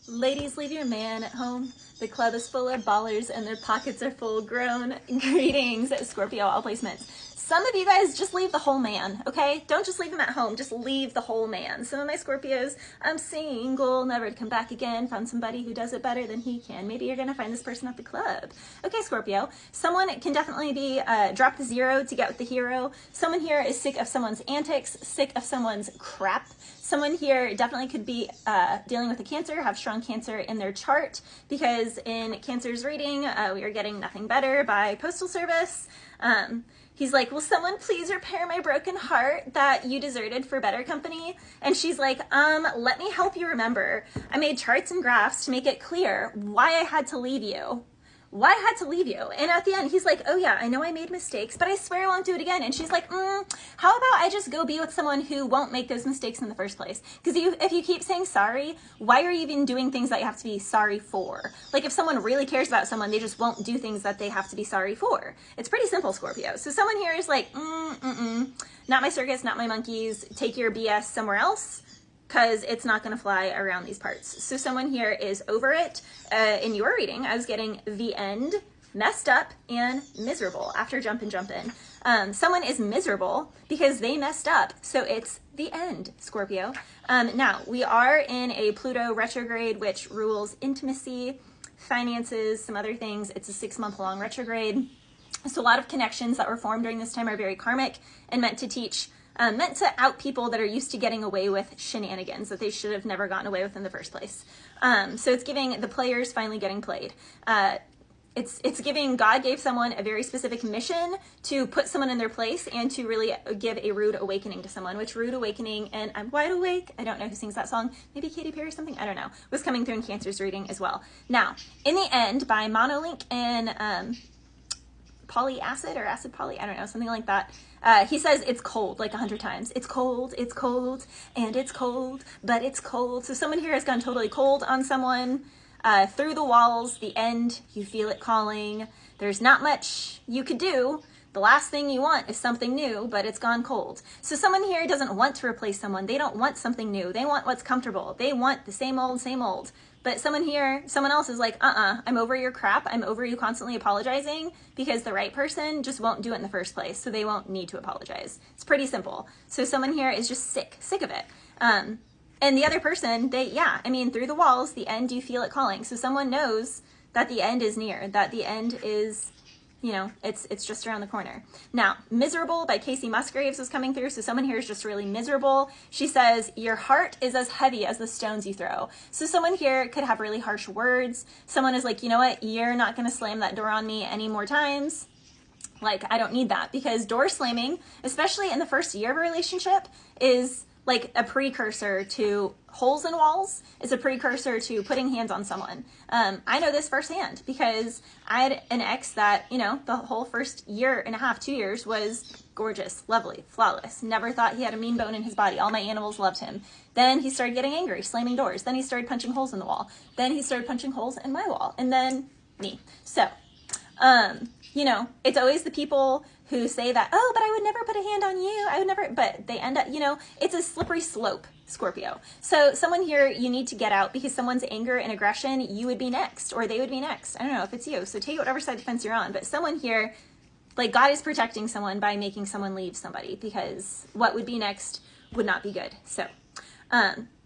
Ladies, leave your man at home. The club is full of ballers and their pockets are full grown. Greetings, Scorpio, all placements. Some of you guys just leave the whole man, okay? Don't just leave him at home, just leave the whole man. Some of my Scorpios, I'm single, never to come back again, found somebody who does it better than he can. Maybe you're gonna find this person at the club. Okay, Scorpio, someone can definitely be drop the zero to get with the hero. Someone here is sick of someone's antics, sick of someone's crap. Someone here definitely could be dealing with a Cancer, have strong Cancer in their chart, because in Cancer's reading, we are getting nothing better by postal service. He's like, will someone please repair my broken heart that you deserted for better company? And she's like, let me help you remember. I made charts and graphs to make it clear why I had to leave you. Why I had to leave you. And at the end, he's like, oh yeah, I know I made mistakes, but I swear I won't do it again. And she's like, how about I just go be with someone who won't make those mistakes in the first place? Because if you keep saying sorry, why are you even doing things that you have to be sorry for? Like if someone really cares about someone, they just won't do things that they have to be sorry for. It's pretty simple, Scorpio. So someone here is like, not my circus, not my monkeys, take your BS somewhere else, because it's not going to fly around these parts. So someone here is over it. In your reading, I was getting the end, messed up, and miserable after jumpin'. Someone is miserable because they messed up, so it's the end, Scorpio. Now, we are in a Pluto retrograde, which rules intimacy, finances, some other things. It's a 6-month-long retrograde. So a lot of connections that were formed during this time are very karmic and meant to teach meant to out people that are used to getting away with shenanigans that they should have never gotten away with in the first place. So it's giving the players finally getting played. It's giving God gave someone a very specific mission to put someone in their place and to really give a rude awakening to someone, which rude awakening and I'm wide awake, I don't know who sings that song, maybe Katy Perry or something, I don't know, was coming through in Cancer's reading as well. Now, in the end, by Monolink and polyacid or acid poly, I don't know, something like that. He says it's cold like 100 times. It's cold, and it's cold, but it's cold. So someone here has gone totally cold on someone. Through the walls, the end, you feel it calling. There's not much you could do. The last thing you want is something new, but it's gone cold. So someone here doesn't want to replace someone. They don't want something new. They want what's comfortable. They want the same old, same old. But someone else is like, I'm over your crap. I'm over you constantly apologizing, because the right person just won't do it in the first place. So they won't need to apologize. It's pretty simple. So someone here is just sick of it. And the other person, through the walls, the end, you feel it calling. So someone knows that the end is near, that the end is, it's just around the corner. Now, Miserable by Casey Musgraves is coming through. So someone here is just really miserable. She says, your heart is as heavy as the stones you throw. So someone here could have really harsh words. Someone is like, you know what? You're not going to slam that door on me any more times. Like, I don't need that, because door slamming, especially in the first year of a relationship, is like a precursor to holes in walls. It's a precursor to putting hands on someone. I know this firsthand because I had an ex that, the whole first year and a half, 2 years was gorgeous, lovely, flawless. Never thought he had a mean bone in his body. All my animals loved him. Then he started getting angry, slamming doors. Then he started punching holes in the wall. Then he started punching holes in my wall. And then me. So, it's always the people who say that, oh, but I would never put a hand on you. I would never, but they end up, it's a slippery slope, Scorpio. So someone here, you need to get out, because someone's anger and aggression, you would be next, or they would be next. I don't know if it's you. So take whatever side of the fence you're on. But someone here, like God is protecting someone by making someone leave somebody, because what would be next would not be good. So,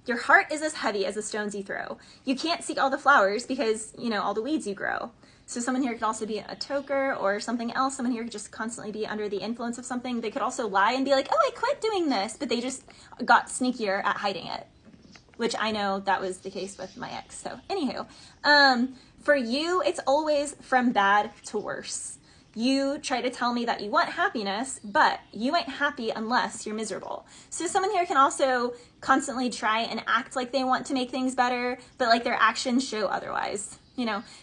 your heart is as heavy as the stones you throw. You can't see all the flowers because, all the weeds you grow. So someone here could also be a toker or something else. Someone here could just constantly be under the influence of something. They could also lie and be like, oh, I quit doing this, but they just got sneakier at hiding it, which I know that was the case with my ex. So anywho, for you, it's always from bad to worse. You try to tell me that you want happiness, but you ain't happy unless you're miserable. So someone here can also constantly try and act like they want to make things better, but like their actions show otherwise.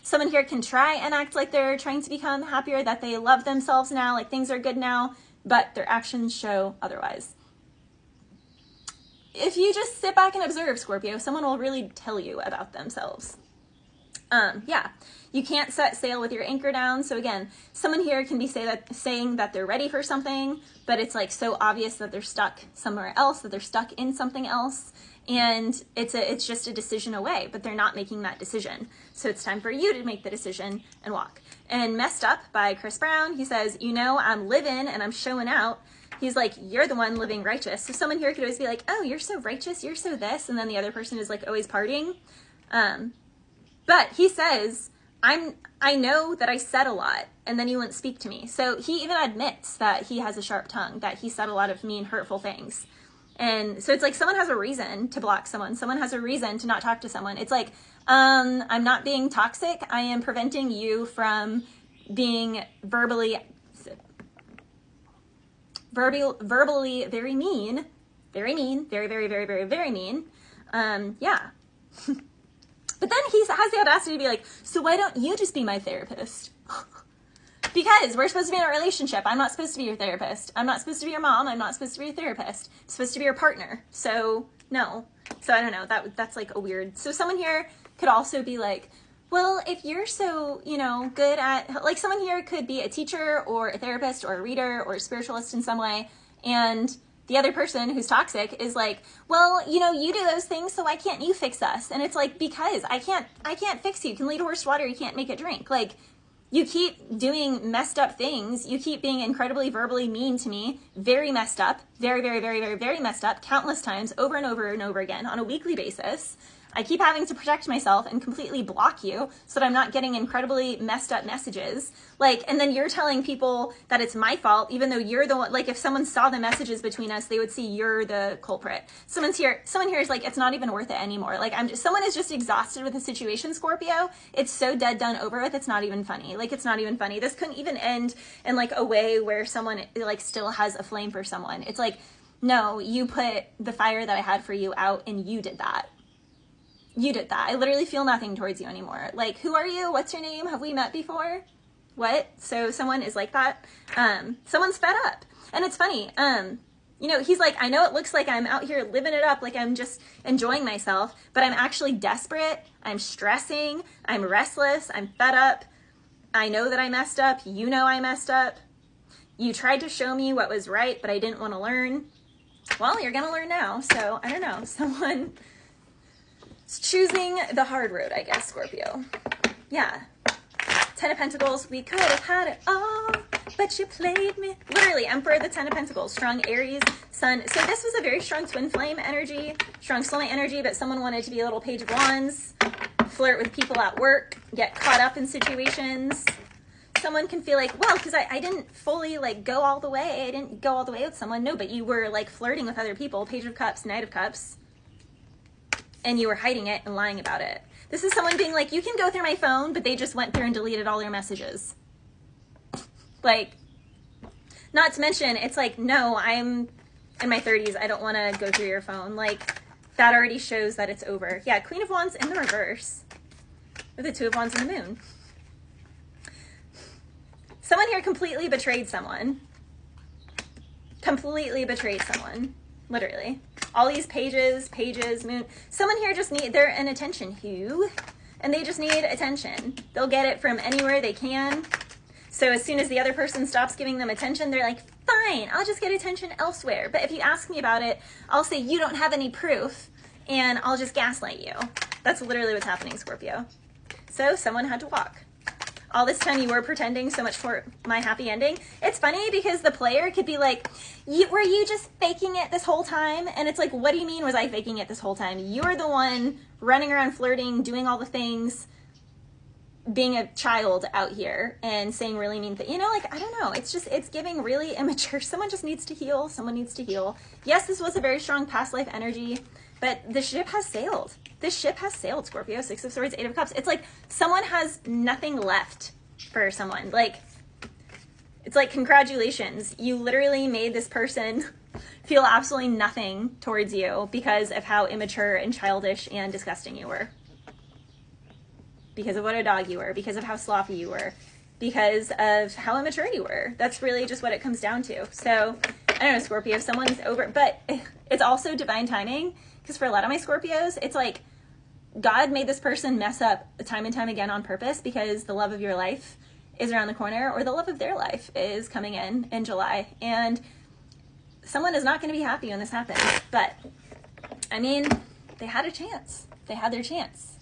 Someone here can try and act like they're trying to become happier, that they love themselves now, like things are good now, but their actions show otherwise. If you just sit back and observe, Scorpio, someone will really tell you about themselves. You can't set sail with your anchor down. So again, someone here can be saying that they're ready for something, but it's like so obvious that they're stuck somewhere else, that they're stuck in something else. and it's just a decision away, but they're not making that decision. So it's time for you to make the decision and walk. And Messed Up by Chris Brown, he says, you know, I'm living and I'm showing out. He's like, you're the one living righteous. So someone here could always be like, oh, you're so righteous, you're so this, and then the other person is like always partying. But he says, I know that I said a lot, and then you wouldn't speak to me. So he even admits that he has a sharp tongue, that he said a lot of mean, hurtful things. And so it's like someone has a reason to block someone. Someone has a reason to not talk to someone. It's like, I'm not being toxic. I am preventing you from being verbally very mean, very, very, very, very, very mean. Yeah. But then he has the audacity to be like, so why don't you just be my therapist? Because we're supposed to be in a relationship. I'm not supposed to be your therapist. I'm not supposed to be your mom. I'm not supposed to be your therapist. I'm supposed to be your partner. So no. So I don't know. That's like a weird. So someone here could also be like, well, if you're so, you know, good at, like someone here could be a teacher or a therapist or a reader or a spiritualist in some way. And the other person who's toxic is like, well, you know, you do those things, so why can't you fix us? And it's like, because I can't fix you. You can lead a horse to water. You can't make it drink. Like, you keep doing messed up things. You keep being incredibly verbally mean to me. Very messed up. Very, very, very, very, very messed up. Countless times, over and over and over again on a weekly basis. I keep having to protect myself and completely block you so that I'm not getting incredibly messed up messages. Like, and then you're telling people that it's my fault, even though you're the one, like if someone saw the messages between us, they would see you're the culprit. Someone here is like, it's not even worth it anymore. Like someone is just exhausted with the situation, Scorpio. It's so dead done over with. It's not even funny. Like, it's not even funny. This couldn't even end in like a way where someone like still has a flame for someone. It's like, no, you put the fire that I had for you out and you did that. You did that. I literally feel nothing towards you anymore. Like, who are you? What's your name? Have we met before? What? So someone is like that. Someone's fed up. And it's funny. You know, he's like, I know it looks like I'm out here living it up, like I'm just enjoying myself, but I'm actually desperate. I'm stressing. I'm restless. I'm fed up. I know that I messed up. You know I messed up. You tried to show me what was right, but I didn't want to learn. Well, you're going to learn now. So I don't know. Someone choosing the hard road, I guess, Scorpio. Yeah. 10 of Pentacles, we could have had it all, but you played me. Literally, Emperor, the 10 of Pentacles, strong Aries, Sun. So this was a very strong twin flame energy, strong soulmate energy, but someone wanted to be a little Page of Wands, flirt with people at work, get caught up in situations. Someone can feel like, well, because I didn't fully like go all the way. I didn't go all the way with someone. No, but you were like flirting with other people. Page of Cups, Knight of Cups. And you were hiding it and lying about it. This is someone being like, you can go through my phone, but they just went through and deleted all your messages. Like, not to mention, it's like, no, I'm in my 30s. I don't want to go through your phone. Like, that already shows that it's over. Yeah, Queen of Wands in the reverse. With the Two of Wands and the Moon. Someone here completely betrayed someone. Completely betrayed someone. Literally. All these pages, moon. Someone here just they're an attention who, and they just need attention. They'll get it from anywhere they can. So as soon as the other person stops giving them attention, they're like, fine, I'll just get attention elsewhere. But if you ask me about it, I'll say you don't have any proof, and I'll just gaslight you. That's literally what's happening, Scorpio. So someone had to walk. All this time you were pretending so much for my happy ending. It's funny because the player could be like, were you just faking it this whole time? And it's like, what do you mean was I faking it this whole time? You're the one running around flirting, doing all the things, being a child out here and saying really mean things. You know, like, I don't know. It's just, it's giving really immature. Someone just needs to heal. Someone needs to heal. Yes, this was a very strong past life energy, but the ship has sailed. This ship has sailed, Scorpio. 6 of Swords, 8 of Cups. It's like someone has nothing left for someone. Like, it's like, congratulations. You literally made this person feel absolutely nothing towards you because of how immature and childish and disgusting you were. Because of what a dog you were. Because of how sloppy you were. Because of how immature you were. That's really just what it comes down to. So, I don't know, Scorpio, if someone's over, but it's also divine timing. Because for a lot of my Scorpios, it's like God made this person mess up time and time again on purpose because the love of your life is around the corner, or the love of their life is coming in July. And someone is not going to be happy when this happens. But, I mean, they had a chance. They had their chance.